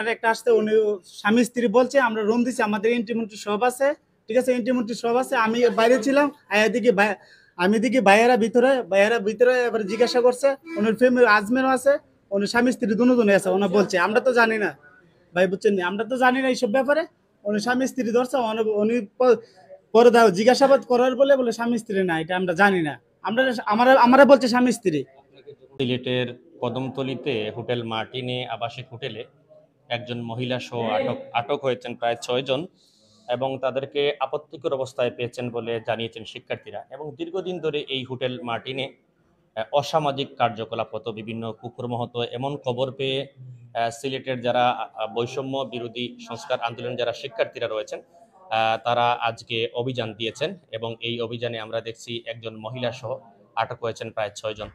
একটা আসতে উনি স্বামী স্ত্রী বলছে আমরা রুম দিছি, আমাদের ইন্টিমেন্টরি সব আছে, ঠিক আছে, ইন্টিমেন্টরি সব আছে। আমি বাইরে ছিলাম, এদিকে আমি দিকে ভাইয়েরা ভিতরে এবার জিজ্ঞাসা করছে, উনি ফ্যামিলি হাজবেন্ড আছে, উনি স্বামী স্ত্রী দুজনে আছে। উনি বলছে আমরা তো জানি না ভাই, বুঝছেন নি, আমরা তো জানি না এইসব ব্যাপারে। উনি স্বামী স্ত্রী ধরছে, উনি পরে দাও জিজ্ঞাসাবাদ করার বলে বলে স্বামী স্ত্রী না, এটা আমরা জানি না। আমরা আমারা বলছে স্বামী স্ত্রী। সিলেটের কদমতলীতে হোটেল মার্টিনে আবাসিক হোটেলে একজন মহিলা সহ আটক হয়েছেন প্রায় 6 জন এবং তাদেরকে আপত্তিকর অবস্থায় পেয়েছেন বলে জানিয়েছেন শিক্ষার্থীরা। এবং দীর্ঘদিন ধরে এই হোটেল মার্টিনে অসামাজিক কার্যকলাপ হতো, বিভিন্ন কুকর্ম হতো, এমন খবর পেয়ে সিলেটের যারা বৈষম্য বিরোধী সংস্কার আন্দোলনের যারা শিক্ষার্থীরা রয়েছেন তারা আজকে অভিযান দিয়েছেন এবং এই অভিযানে আমরা দেখছি একজন মহিলা সহ আটক হয়েছেন প্রায় 6 জন।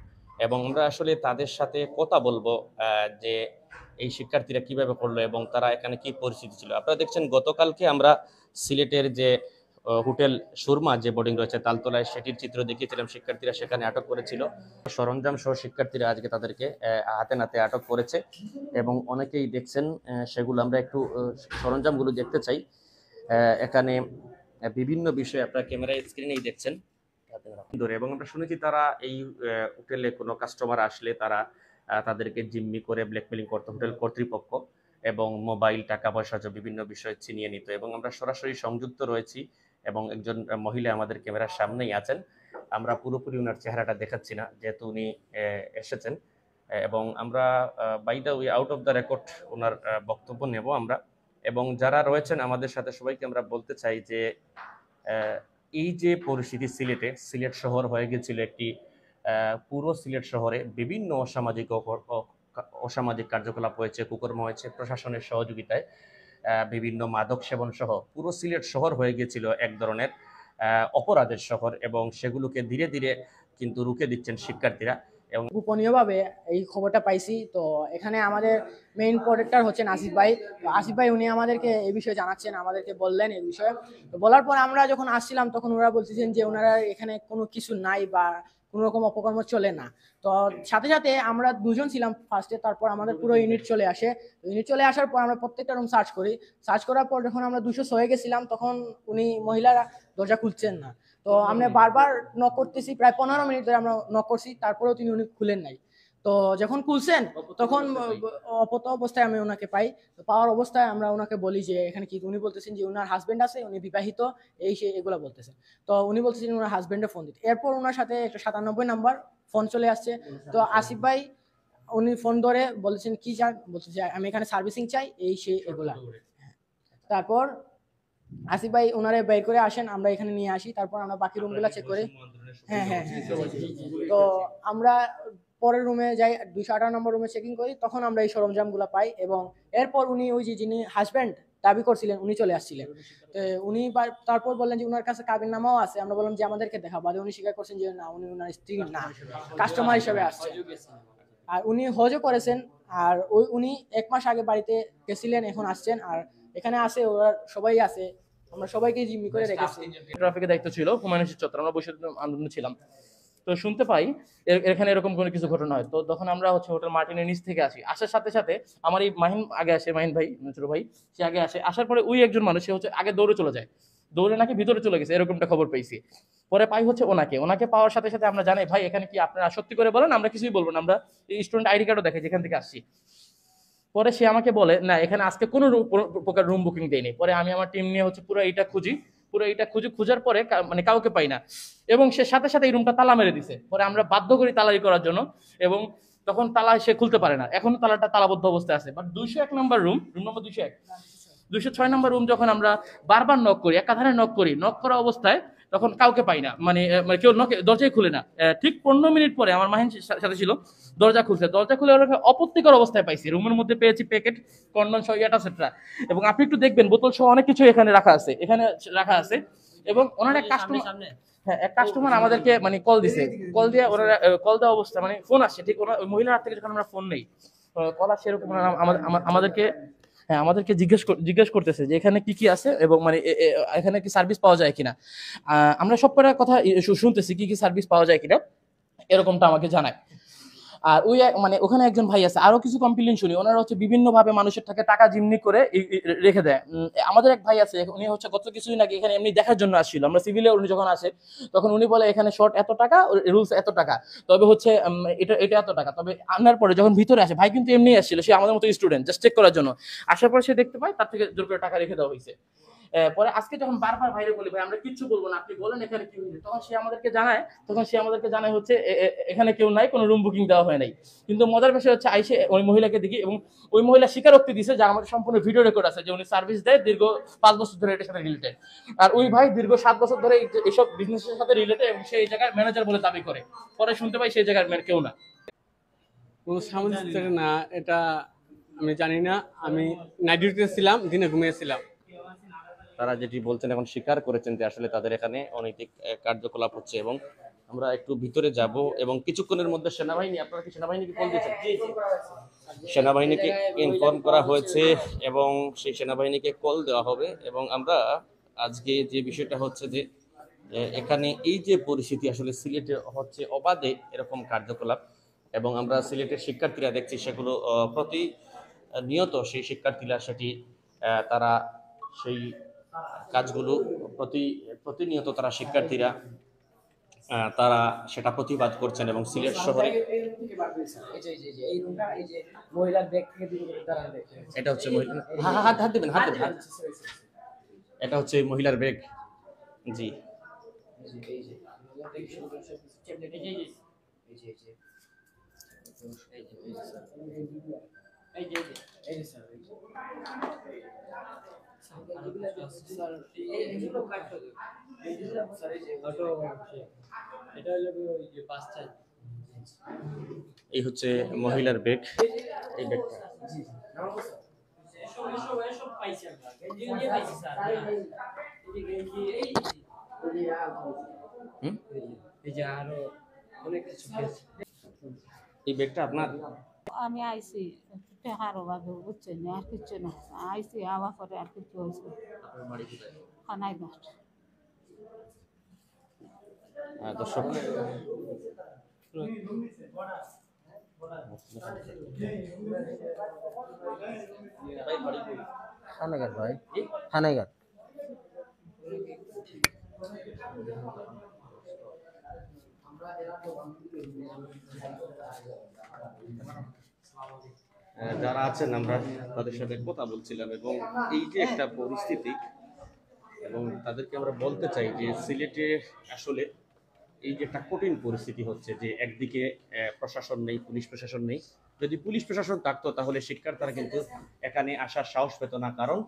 এবং আমরা আসলে তাদের সাথে কথা বলবো যে এই শিক্ষার্থীরা কিভাবে করলো এবং তারা এখানে কি পরিস্থিতি ছিল। আপনারা দেখছেন গতকালকে আমরা সিলেটের যে হোটেল সুরমা যে বোর্ডিং রয়েছে তালতলায়, সেটির চিত্র দেখিয়েছিলাম। শিক্ষার্থীরা সেখানে আটক করেছিল সরঞ্জাম সহ। শিক্ষার্থীরা আজকে তাদেরকে হাতে নাতে আটক করেছে এবং অনেকেই দেখছেন সেগুলো। আমরা একটু সরঞ্জামগুলো দেখতে চাই। এখানে বিভিন্ন বিষয় আপনারা ক্যামেরায় স্ক্রিনেই দেখছেন ধরে। এবং আমরা শুনেছি তারা এই হোটেলে কোনো কাস্টমার আসলে তারা তাদেরকে জিম্মি করে ব্ল্যাকমেলিং করতো হোটেল কর্তৃপক্ষ, এবং মোবাইল, টাকা পয়সা বিভিন্ন বিষয় ছিনিয়ে নিত। এবং আমরা সরাসরি সংযুক্ত রয়েছি এবং একজন মহিলা আমাদের ক্যামেরার সামনেই আছেন। আমরা পুরোপুরি ওনার চেহারাটা দেখাচ্ছি না যেহেতু উনি এসেছেন, এবং আমরা by the way out of the record ওনার বক্তব্য নেব আমরা। এবং যারা রয়েছেন আমাদের সাথে সবাইকে আমরা বলতে চাই যে এই যে পরিস্থিতি সিলেট শহর হয়ে গেছিল একটি পুরো সিলেট শহরে বিভিন্ন অসামাজিক কার্যকলাপ হয়েছে, কুকর্ম হয়েছে প্রশাসনের সহযোগিতায়, বিভিন্ন মাদক সেবন সহ পুরো সিলেট শহর হয়ে গিয়েছিল এক ধরনের অপরাধের শহর। এবং সেগুলোকে ধীরে ধীরে কিন্তু রুখে দিচ্ছেন শিক্ষার্থীরা। এবং গোপনীয়ভাবে এই খবরটা পাইছি। তো এখানে আমাদের মেইন প্রোটেক্টর হচ্ছেন আসিফ ভাই। তো আসিফ ভাই উনি আমাদেরকে এই বিষয়ে জানাচ্ছেন, আমাদেরকে বললেন এই বিষয়ে। তো বলার পর আমরা যখন আসছিলাম তখন ওরা বলতেছেন যে ওনারা এখানে কোনো কিছু নাই বা কোনো রকম অপকর্ম চলে না। তো সাথে সাথে আমরা দুজন ছিলাম ফার্স্টে, তারপর আমাদের পুরো ইউনিট চলে আসে। ইউনিট চলে আসার পর আমরা প্রত্যেকটা রুম সার্চ করি। সার্চ করার পর যখন আমরা 206 গেছিলাম তখন উনি মহিলারা দরজা খুলছেন না। তো আমরা বারবার নক করতেছি, প্রায় 15 মিনিট ধরে আমরা নক করছি, তারপরেও তিনি উনি খুলেন নাই। তো যখন খুলছেন তখন অপত অবস্থায় আমি ওনাকে পাই। তো পাওয়ার অবস্থায় আমরা ওনাকে বলি যে এখানে কি। উনি বলতেছেন যে ওনার হাজবেন্ড আছে, উনি বিবাহিত, এই সে এগুলো বলতেছেন। তো উনি বলতেছেন ওনার হাজবেন্ডে ফোন দিতে। এরপর ওনার সাথে একটা 97 নাম্বার ফোন চলে আসছে। তো আসিফ ভাই উনি ফোন ধরে বলেছেন কি চান, বলছে যে আমি এখানে সার্ভিসিং চাই, এই সে এগুলা। তারপর আসিফ ভাই ওনারে বের করে আসেন, আমরা এখানে নিয়ে আসি। তারপর আমরা বাকি রুমগুলো চেক করি। হ্যাঁ হ্যাঁ হ্যাঁ। তো আমরা পরের রুমে যাই, 218 নম্বর রুমে চেকিং করি, তখন আমরা এই সরঞ্জামগুলো পাই। এবং এরপর উনি ওই যে যিনি হাজব্যান্ড দাবি করছিলেন উনি চলে আসছিলেন। তো উনি তারপর বললেন যে ওনার কাছে কাবিন নামাও আছে। আমরা বললাম যে আমাদেরকে দেখাবো। উনি স্বীকার করছেন যে না, উনি ওনার স্ত্রী না, কাস্টমার হিসেবে আসছে। আর উনি হজও করেছেন। আর উনি 1 মাস আগে বাড়িতে গেছিলেন, এখন আসছেন। আর এখানে আসে ওরা সবাই আছে, আমরা সবাইকে জিম্মি করে রেখেছি। ট্রাফিকের দায়িত্ব ছিল হুমায়ুন চত্বর, আমরা বৈষম্য আন্দোলনে ছিলাম। তো শুনতে পাই এখানে এরকম কোনো কিছু ঘটনা হয়। তো তখন আমরা হোটেল মার্টিনের নিচ থেকে আসি। আসার সাথে সাথে আমার এই মাহিন আগে আসে, মাহিন ভাই ছোট ভাই, সে আগে আসে। আসার পরে ওই একজন মানুষ সে আগে দৌড়ে চলে যায়, দৌড়ে নাকি ভিতরে চলে গেছে, এরকমটা খবর পেয়েছি। পরে পাই ওনাকে পাওয়ার সাথে সাথে আমরা জানাই ভাই এখানে কি আপনারা সত্যি করে বলেন, আমরা কিছুই বলবো না, আমরা স্টুডেন্ট আইডি কার্ডও দেখাই যেখান থেকে আসছি। পরে সে আমাকে বলে না, এখানে আজকে কোনো প্রকার রুম বুকিং দেয়নি। পরে আমি আমার টিম নিয়ে পুরো এইটা খোঁজার পরে মানে কাউকে পাই না। এবং সে সাথে সাথে এই রুমটা তালা মেরে দিছে। পরে আমরা বাধ্য করি তালারি করার জন্য, এবং তখন তালা সে খুলতে পারে না, এখনো তালাটা তালাবদ্ধ অবস্থায় আছে। But 201 number room, room number 206 number room যখন আমরা বারবার নক করি, একাধারে নক করা অবস্থায় তখন কাউকে পাই না, মানে কেউ দরজাই খুলে না। ঠিক 15 মিনিট পরে আমার মাহিন সাথে ছিল, দরজা খুলে ওরা আপত্তিকর অবস্থায় পাইছি। রুমের মধ্যে পেয়েছি প্যাকেট, কন্ডম সহ এটসেট্রা। এবং আপনি একটু দেখবেন বোতল সহ অনেক কিছু এখানে রাখা আছে। এবং ওনার এক কাস্টমার আমাদেরকে মানে কল দেওয়া অবস্থা, মানে ফোন আসছে ঠিক ওই মহিলার হাত থেকে, যখন আমরা ফোন নেই কল আসছে এরকম, আমাদেরকে জিজ্ঞেস করতেছে যে এখানে কি কি আছে এবং মানে এখানে কি সার্ভিস পাওয়া যায় কিনা। আমরা সব কটা কথা শুনতেছি, কি কি সার্ভিস পাওয়া যায় কিনা এরকমটা আমাকে জানায়। আর ওই মানে ওখানে একজন ভাই আছে, আরো কিছু কমপ্লেইন শুনি, ওনারা হচ্ছে বিভিন্ন ভাবে মানুষের থেকে টাকা জিম্মি করে রেখে দেয়। আমাদের এক ভাই আছে, উনি হচ্ছে গত কিছুদিন আগে এখানে এমনি দেখার জন্য আসছিল, আমরা সিভিলে উনি যখন আসে তখন উনি বলে এখানে শর্ট এত টাকা, রুলস এত টাকা, তবে হচ্ছে এটা এটা এত টাকা। তবে আনার পরে যখন ভিতরে আসে, ভাই কিন্তু এমনি আসছিল, সে আমাদের মতো স্টুডেন্ট, জাস্ট চেক করার জন্য। আসার পর সে দেখতে পায় তার থেকে জোর করে টাকা রেখে দেওয়া হয়েছে। পরে আজকে যখন বারবার ভাইরে বলি ভাই আমরা কিচ্ছু বলবো না, আপনি বলেন এখানে কি হয়েছে, তখন সে আমাদেরকে জানায় হচ্ছে এখানে কেউ নাই, কোনো রুম বুকিং দেওয়া হয় নাই। কিন্তু মজার বিষয় হচ্ছে আইসে ওই মহিলাকে দেখি, এবং ওই মহিলা স্বীকারোক্তি দিছে যে আমাদের সম্পূর্ণ ভিডিও রেকর্ড আছে, যে উনি সার্ভিস দেয় দীর্ঘ 5 বছর ধরে এটার সাথে রিলেটেড। আর ওই ভাই দীর্ঘ 7 বছর ধরে এইসব বিজনেসের সাথে রিলেটেড, এবং সেই জায়গায় ম্যানেজার বলে দাবি করে। পরে শুনতে পাই সেই জায়গার কেউ না। কোনো সামঞ্জস্য না, এটা আমি জানি না। আমি নাইট ডিউটিতে ছিলাম, দিনে ঘুমিয়েছিলাম। তারা যেটি বলছেন এখন স্বীকার করেছেন যে আসলে তাদের এখানে অনৈতিক কার্যকলাপ হচ্ছে, এবং আমরা একটু ভিতরে যাব এবং কিছুক্ষণের মধ্যে সেনাবাহিনী, আপনারা কি সেনাবাহিনীকে কল দিয়েছেন? সেনাবাহিনীকে ইনফর্ম করা হয়েছে এবং সেই সেনাবাহিনীকে কল দেওয়া হবে। এবং আমরা আজকে যে বিষয়টা হচ্ছে যে এখানে এই যে পরিস্থিতি, আসলে সিলেটে হচ্ছে অবাধে এরকম কার্যকলাপ, এবং আমরা সিলেটের শিক্ষার্থীরা দেখছি সেগুলো প্রতিনিয়ত সেই শিক্ষার্থীরা সেটি তারা সেই কাজগুলো প্রতিনিয়ত তারা শিক্ষার্থীরা তারা সেটা প্রতিবাদ করছেন। এবং সিলেট শহরে এটা হচ্ছে হাত দেবেন, এটা হচ্ছে মহিলার ব্যাগ। জি, এই হচ্ছে মহিলার ব্যাগ, এই ব্যাগটা এই ব্যাগটা আপনার? আমি আইসি টেহারো ভাবে বুঝছেন না, আর কিছু না, আইসি আওয়া করে আর কিছু হয়েছে খানাই ঘাট। দর্শক থানাঘাট ভাই, থানাঘাট। যারা আছেন আমরা তাদের সাথে কথা বলছিলাম, এবং এই যে একটা পরিস্থিতি, এবং তাদেরকে আমরা বলতে চাই যে সিলেটে আসলে এই যে একটা কঠিন পরিস্থিতি হচ্ছে, যে একদিকে প্রশাসন নেই, পুলিশ প্রশাসন নেই। যদি পুলিশ প্রশাসন থাকতো তাহলে শিক্ষার্থীরা কিন্তু এখানে আসার সাহস পেত না, কারণ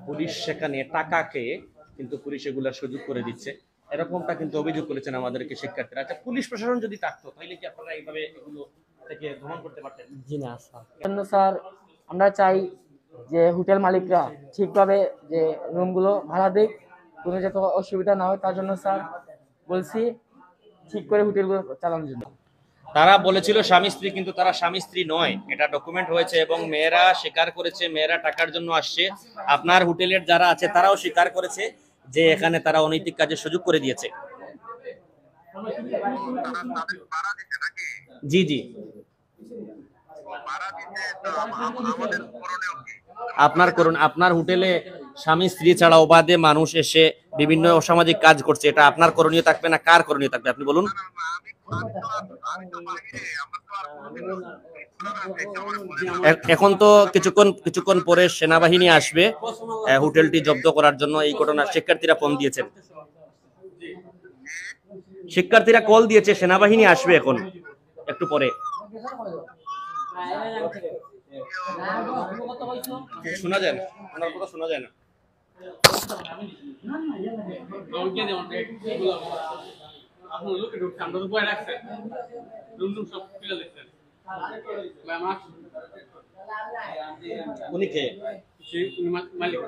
পুলিশ সেখানে টাকা খেয়ে কিন্তু পুলিশ এগুলার সুযোগ করে দিচ্ছে, এরকমটা কিন্তু অভিযোগ করেছেন আমাদেরকে শিক্ষার্থীরা। আচ্ছা, পুলিশ প্রশাসন যদি থাকতো তাহলে কি আপনারা এইভাবে এগুলো থেকে ভ্রমণ করতে পারতেন? জি না স্যার, স্যার আমরা চাই যে হোটেল মালিকরা ঠিকভাবে যে রুমগুলো ভাড়া দেয়, কোনো যাতে অসুবিধা না হয়, তার জন্য স্যার বলছি ঠিক করে হোটেলগুলো চালানোর জন্য। তারা বলেছিল স্বামী স্ত্রী, কিন্তু তারা স্বামী স্ত্রী নয়, এটা ডকুমেন্ট হয়েছে এবং মেয়েরা স্বীকার করেছে মেয়েরা টাকার জন্য আসছে। আপনার হোটেলের যারা আছে তারাও স্বীকার করেছে যে এখানে তারা অনৈতিক কাজের সুযোগ করে দিয়েছে। জি জি, আপনার হোটেলে স্বামী স্ত্রী ছাড়া অবাধে মানুষ এসে বিভিন্ন অসামাজিক কাজ করছে, এটা আপনার করণীয় থাকবে না কার করণীয় থাকবে আপনি বলুন? এখন তো কিছুক্ষণ পরে সেনাবাহিনী আসবে হোটেলটি জব্দ করার জন্য। এই ঘটনা শিক্ষার্থীরা ফোন দিয়েছেন, শিক্ষার্থীরা কল দিয়েছে, সেনাবাহিনী আসবে এখন একটু পরে। শোনা যায় না, ওনার কথা শোনা যায় না। উনি কে? মালিক